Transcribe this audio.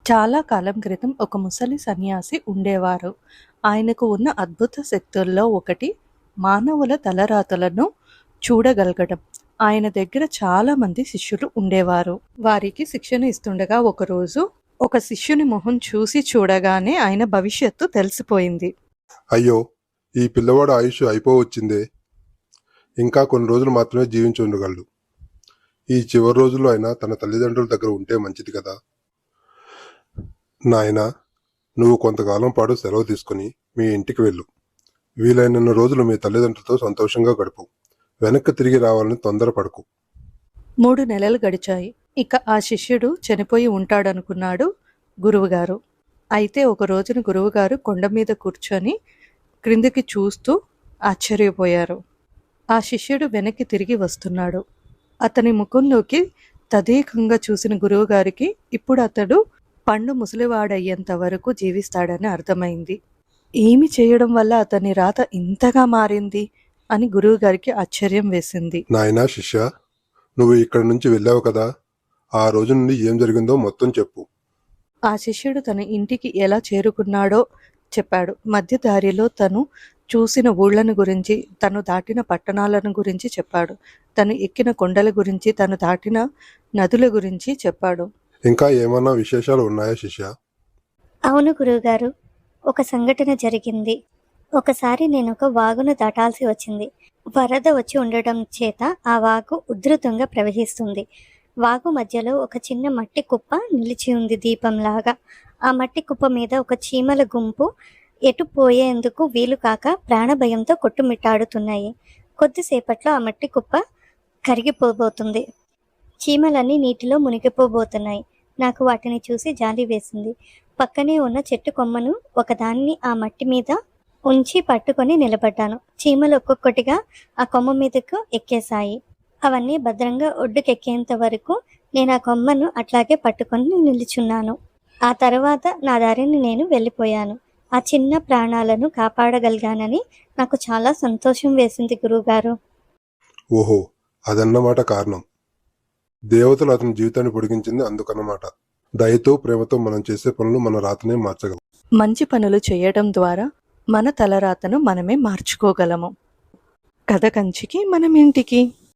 చాలా కాలం క్రితం ఒక ముసలి సన్యాసి ఉండేవారు. ఆయనకు ఉన్న అద్భుత శక్తుల్లో ఒకటి మానవుల తలరాతలను చూడగలగడం. ఆయన దగ్గర చాలా మంది శిష్యులు ఉండేవారు. వారికి శిక్షణ ఇస్తుండగా ఒకరోజు ఒక శిష్యుని మొహం చూసి చూడగానే ఆయన భవిష్యత్తు తెలిసిపోయింది. అయ్యో, ఈ పిల్లవాడు ఆయుష్ అయిపోవచ్చిందే. ఇంకా కొన్ని రోజులు మాత్రమే జీవించి ఉండగలడు. ఈ చివరి రోజుల్లో అయినా తన తల్లిదండ్రుల దగ్గర ఉంటే మంచిది కదా. నాయనా, నువ్వు కొంతకాలం పాటు సెలవు తీసుకుని మీ ఇంటికి వెళ్ళు. వీలైనన్ని రోజులు మీ తల్లిదండ్రులతో సంతోషంగా గడుపు. వెనక్కి తిరిగి రావాలని తొందరపడకు. 3 నెలలు గడిచాయి. ఇక ఆ శిష్యుడు చనిపోయి ఉంటాడనుకున్నాడు గురువుగారు. అయితే ఒక రోజున గురువుగారు కొండ మీద కూర్చొని క్రిందికి చూస్తూ ఆశ్చర్యపోయారు. ఆ శిష్యుడు వెనక్కి తిరిగి వస్తున్నాడు. అతని ముఖంలోకి తదేకంగా చూసిన గురువుగారికి ఇప్పుడు అతడు పండు ముసలివాడయ్యేంత వరకు జీవిస్తాడని అర్థమైంది. ఏమి చేయడం వల్ల అతని రాత ఇంతగా మారింది అని గురువుగారికి ఆశ్చర్యం వేసింది. నాయనా శిష్య, నువ్వు ఇక్కడి నుంచి వెళ్ళావు కదా, ఆ రోజు నుండి ఏం జరిగిందో మొత్తం చెప్పు. ఆ శిష్యుడు తన ఇంటికి ఎలా చేరుకున్నాడో చెప్పాడు. మధ్య దారిలో తను చూసిన ఊళ్ళను గురించి, తను దాటిన పట్టణాలను గురించి చెప్పాడు. తను ఎక్కిన కొండల గురించి, తను దాటిన నదుల గురించి చెప్పాడు. ఇంకా ఏమన్నా విశేషాలు ఉన్నాయా శిష్య? అవును గురువుగారు, ఒక సంఘటన జరిగింది. ఒకసారి నేను ఒక వాగును దాటాల్సి వచ్చింది. వరద వచ్చి ఉండడం చేత ఆ వాగు ఉధృతంగా ప్రవహిస్తుంది. వాగు మధ్యలో ఒక చిన్న మట్టి కుప్ప నిలిచి ఉంది దీపంలాగా. ఆ మట్టి కుప్ప మీద ఒక చీమల గుంపు ఎటు పోయేందుకు వీలు కాక ప్రాణభయంతో కొట్టుమిట్టాడుతున్నాయి. కొద్దిసేపట్లో ఆ మట్టి కుప్ప కరిగిపోబోతుంది. చీమలన్నీ నీటిలో మునిగిపోబోతున్నాయి. నాకు వాటిని చూసి జాలి వేసింది. పక్కనే ఉన్న చెట్టు కొమ్మను ఒకదాన్ని ఆ మట్టి మీద ఉంచి పట్టుకొని నిలబడ్డాను. చీమలు ఒక్కొక్కటిగా ఆ కొమ్మ మీదకు ఎక్కేశాయి. అవన్నీ భద్రంగా ఒడ్డుకెక్కేంత వరకు నేను ఆ కొమ్మను అట్లాగే పట్టుకొని నిలుచున్నాను. ఆ తర్వాత నా దారిని నేను వెళ్ళిపోయాను. ఆ చిన్న ప్రాణాలను కాపాడగలిగానని నాకు చాలా సంతోషం వేసింది గురువుగారు. ఓహో, అదన్నమాట కారణం. దేవతలు అతని జీవితాన్ని పొడిగించింది అందుకన్నమాట. దయతో ప్రేమతో మనం చేసే పనులు మన రాతనే మార్చగలం. మంచి పనులు చేయడం ద్వారా మన తలరాతను మనమే మార్చుకోగలము. కథ కంచికి మనం ఇంటికి.